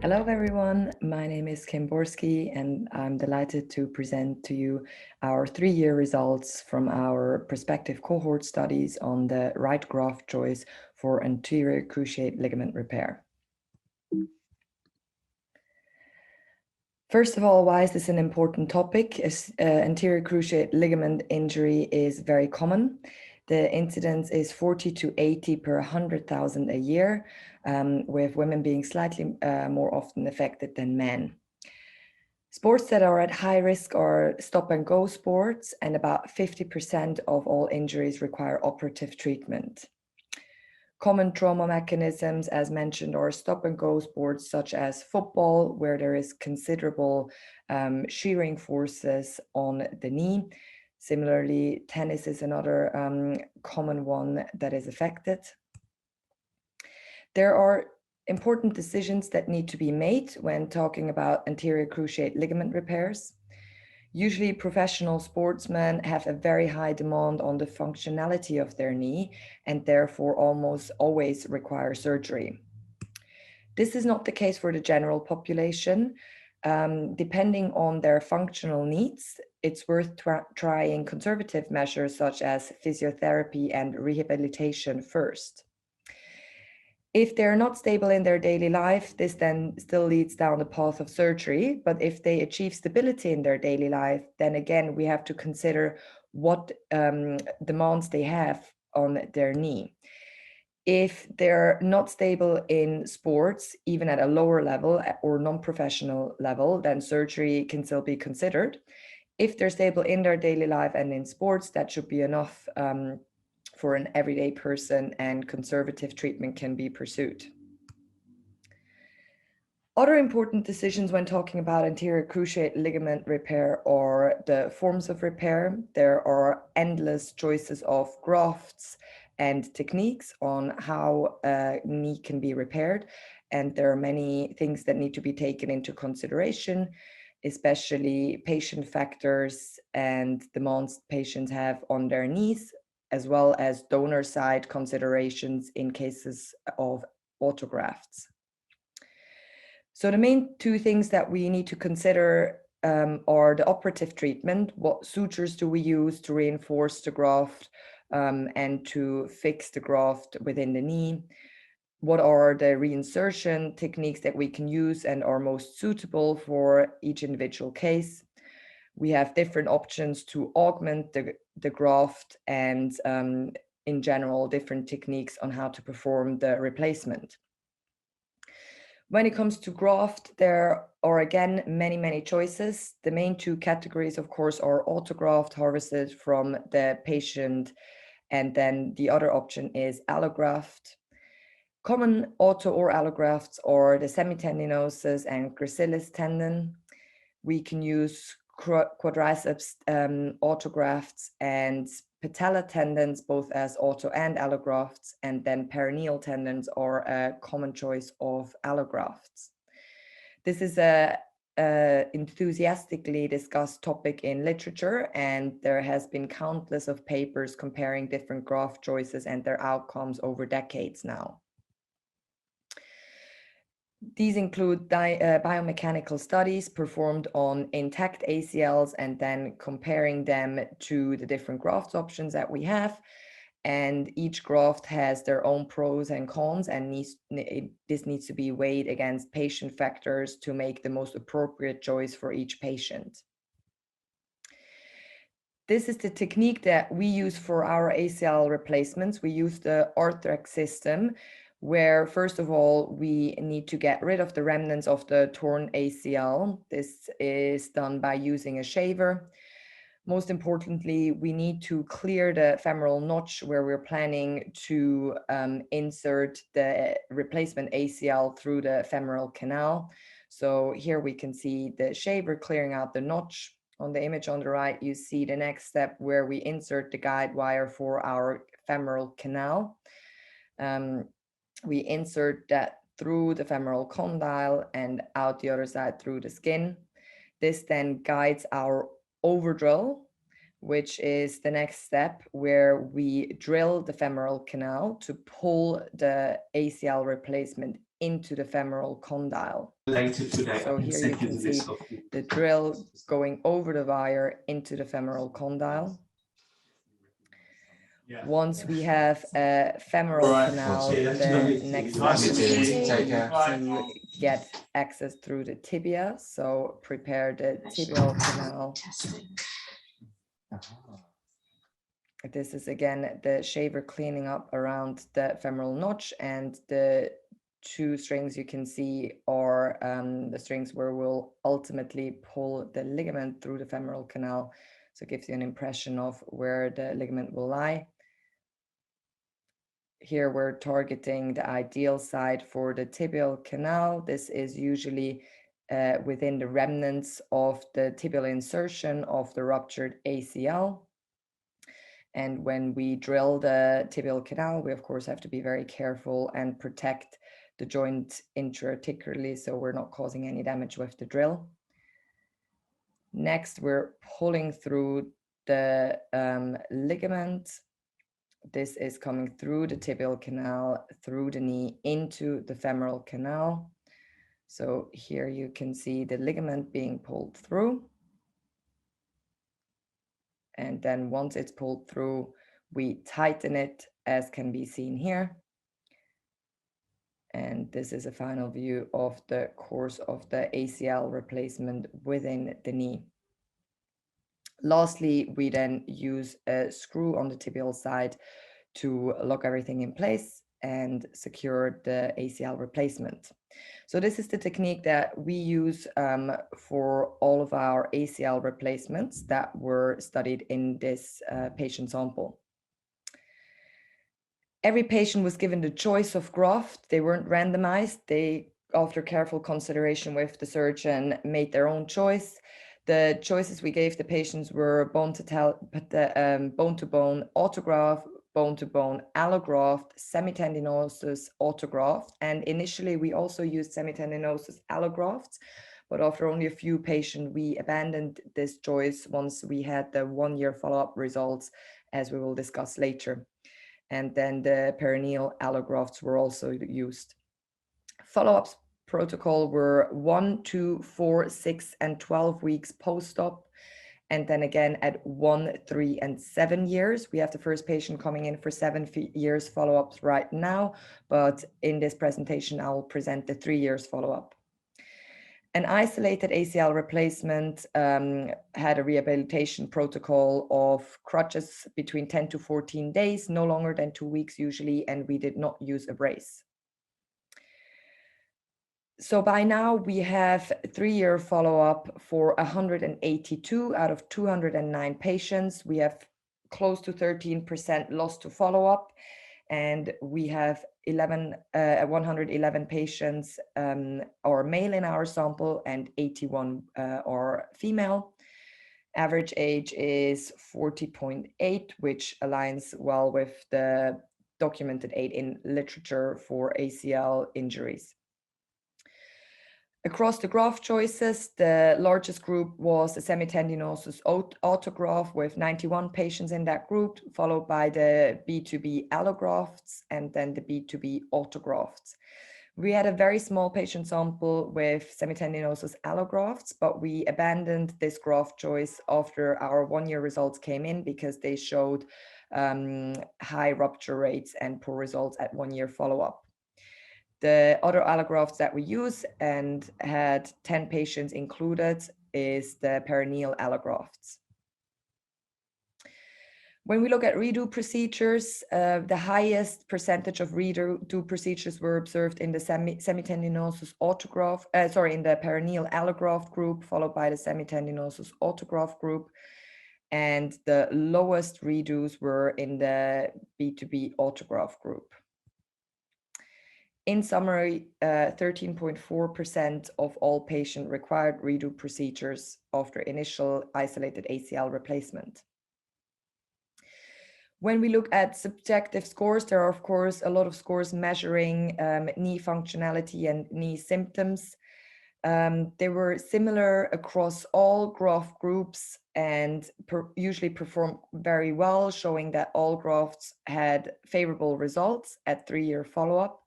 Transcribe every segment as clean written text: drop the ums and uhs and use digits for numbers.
Hello everyone, my name is Kim Borsky and I'm delighted to present to you our 3-year results from our prospective cohort studies on the right graft choice for anterior cruciate ligament repair. First of all, why is this an important topic? Anterior cruciate ligament injury is very common. The incidence is 40 to 80 per 100,000 a year, with women being slightly more often affected than men. Sports that are at high risk are stop and go sports, and about 50% of all injuries require operative treatment. Common trauma mechanisms, as mentioned, are stop and go sports such as football, where there is considerable shearing forces on the knee. Similarly, tennis is another common one that is affected. There are important decisions that need to be made when talking about anterior cruciate ligament repairs. Usually professional sportsmen have a very high demand on the functionality of their knee and therefore almost always require surgery. This is not the case for the general population. Depending on their functional needs, it's worth trying conservative measures such as physiotherapy and rehabilitation first. If they're not stable in their daily life, this then still leads down the path of surgery. But if they achieve stability in their daily life, then again, we have to consider what demands they have on their knee. If they're not stable in sports, even at a lower level or non-professional level, then surgery can still be considered. If they're stable in their daily life and in sports, that should be enough for an everyday person, and conservative treatment can be pursued. Other important decisions when talking about anterior cruciate ligament repair are the forms of repair. There are endless choices of grafts and techniques on how a knee can be repaired. And there are many things that need to be taken into consideration, especially patient factors and demands patients have on their knees, as well as donor side considerations in cases of autografts. So the main two things that we need to consider are the operative treatment. What sutures do we use to reinforce the graft and to fix the graft within the knee? What are the reinsertion techniques that we can use and are most suitable for each individual case? We have different options to augment the graft and in general, different techniques on how to perform the replacement. When it comes to graft, there are again many choices. The main two categories, of course, are autograft harvested from the patient, and then the other option is allograft. Common auto or allografts are the semitendinosus and gracilis tendon. We can use quadriceps autografts and patella tendons, both as auto and allografts, and then peroneal tendons are a common choice of allografts. This is a enthusiastically discussed topic in literature, and there has been countless of papers comparing different graft choices and their outcomes over decades now. These include biomechanical studies performed on intact ACLs and then comparing them to the different graft options that we have. And each graft has their own pros and cons, and this needs to be weighed against patient factors to make the most appropriate choice for each patient. This is the technique that we use for our ACL replacements. We use the Arthroplasty system, where first of all, we need to get rid of the remnants of the torn ACL. This is done by using a shaver. Most importantly, we need to clear the femoral notch where we're planning to insert the replacement ACL through the femoral canal. So here we can see the shaver clearing out the notch. On the image on the right, you see the next step where we insert the guide wire for our femoral canal. We insert that through the femoral condyle and out the other side through the skin. This then guides our overdrill, which is the next step where we drill the femoral canal to pull the ACL replacement into the femoral condyle. Later today, So here you can see the drill going over the wire into the femoral condyle. Once we have a femoral canal, the next step is to get access through the tibia. So prepare the tibial canal. This is again the shaver cleaning up around the femoral notch, and the two strings you can see are the strings where we'll ultimately pull the ligament through the femoral canal. So it gives you an impression of where the ligament will lie. Here we're targeting the ideal site for the tibial canal. This is usually within the remnants of the tibial insertion of the ruptured ACL. And when we drill the tibial canal, we of course have to be very careful and protect the joint intra-articularly, so we're not causing any damage with the drill. Next, we're pulling through the ligament. This is coming through the tibial canal, through the knee, into the femoral canal. So here you can see the ligament being pulled through. And then once it's pulled through, we tighten it, as can be seen here. And this is a final view of the course of the ACL replacement within the knee. Lastly, we then use a screw on the tibial side to lock everything in place and secure the ACL replacement. So this is the technique that we use for all of our ACL replacements that were studied in this patient sample. Every patient was given the choice of graft. They weren't randomized. They, after careful consideration with the surgeon, made their own choice. The choices we gave the patients were bone-to-bone autograft, bone-to-bone allograft, semitendinosus autograft, and initially we also used semitendinosus allografts, but after only a few patients, we abandoned this choice once we had the 1-year follow-up results, as we will discuss later. And then the perineal allografts were also used. Follow-ups protocol were 1, 2, 4, 6, and 12 weeks post-op. And then again at 1, 3, and 7 years. We have the first patient coming in for 7 years follow-ups right now, but in this presentation, I will present the 3 years follow-up. An isolated ACL replacement had a rehabilitation protocol of crutches between 10 to 14 days, no longer than 2 weeks usually, and we did not use a brace. So by now we have 3-year follow-up for 182 out of 209 patients. We have close to 13% loss to follow-up, and we have 111 patients are male in our sample and 81 are female. Average age is 40.8, which aligns well with the documented age in literature for ACL injuries. Across the graft choices, the largest group was the semitendinosus autograft with 91 patients in that group, followed by the B2B allografts and then the B2B autografts. We had a very small patient sample with semitendinosus allografts, but we abandoned this graft choice after our 1-year results came in because they showed high rupture rates and poor results at 1-year follow-up. The other allografts that we use and had 10 patients included is the perineal allografts. When we look at redo procedures, the highest percentage of redo procedures were observed in the semitendinosus autograft, in the perineal allograft group, followed by the semitendinosus autograft group. And the lowest redos were in the B2B autograft group. In summary, 13.4% of all patients required redo procedures after initial isolated ACL replacement. When we look at subjective scores, there are, of course, a lot of scores measuring knee functionality and knee symptoms. They were similar across all graft groups and usually performed very well, showing that all grafts had favorable results at 3-year follow-up.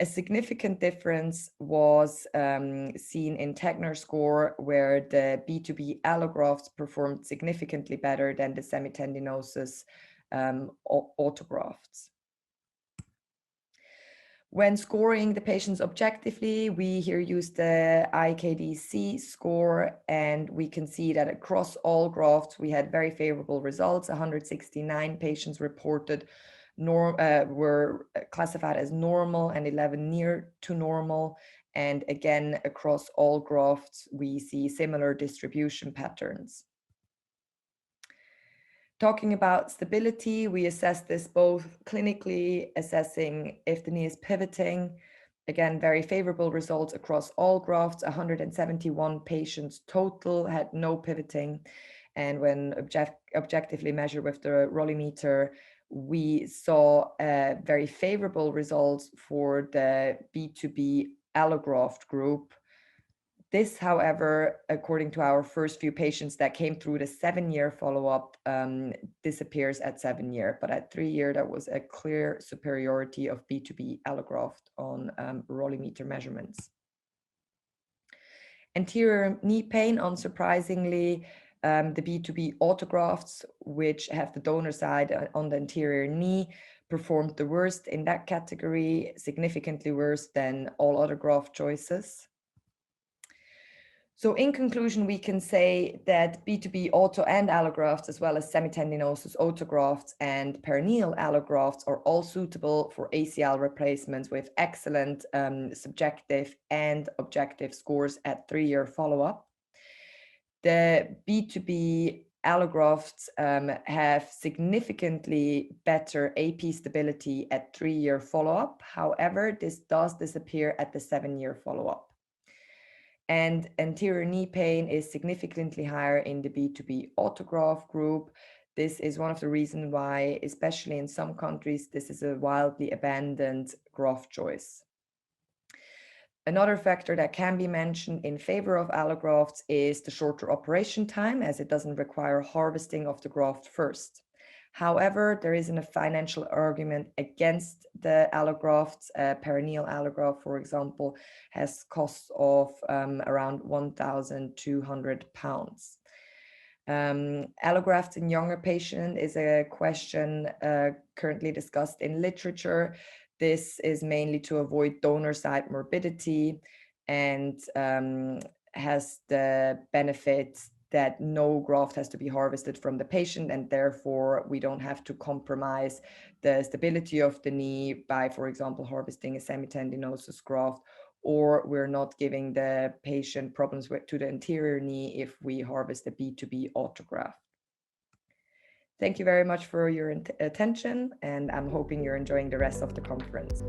A significant difference was seen in Tegner score, where the B2B allografts performed significantly better than the semitendinosus autografts. When scoring the patients objectively, we here use the IKDC score, and we can see that across all grafts, we had very favorable results. 169 patients reported were classified as normal and 11 near to normal. And again, across all grafts, we see similar distribution patterns. Talking about stability, we assess this both clinically, assessing if the knee is pivoting. Again, very favorable results across all grafts. 171 patients total had no pivoting. And when objectively measured with the rollimeter, we saw very favorable results for the B2B allograft group. This, however, according to our first few patients that came through the 7-year follow-up, disappears at 7 years. But at 3 years, there was a clear superiority of B2B allograft on rollimeter measurements. Anterior knee pain, unsurprisingly, the B2B autografts, which have the donor side on the anterior knee, performed the worst in that category, significantly worse than all other graft choices. So in conclusion, we can say that B2B auto and allografts, as well as semitendinosus autografts and perineal allografts, are all suitable for ACL replacements with excellent subjective and objective scores at 3-year follow-up. The B2B allografts have significantly better AP stability at 3-year follow-up. However, this does disappear at the 7-year follow-up. And anterior knee pain is significantly higher in the B2B autograft group. This is one of the reasons why, especially in some countries, this is a wildly abandoned graft choice. Another factor that can be mentioned in favor of allografts is the shorter operation time, as it doesn't require harvesting of the graft first. However, there isn't a financial argument against the allografts. Perineal allograft, for example, has costs of around £1,200. Allografts in younger patients is a question currently discussed in literature. This is mainly to avoid donor side morbidity and has the benefit that no graft has to be harvested from the patient, and therefore we don't have to compromise the stability of the knee by, for example, harvesting a semitendinosus graft, or we're not giving the patient problems to the anterior knee if we harvest a B2B autograft. Thank you very much for your attention, and I'm hoping you're enjoying the rest of the conference.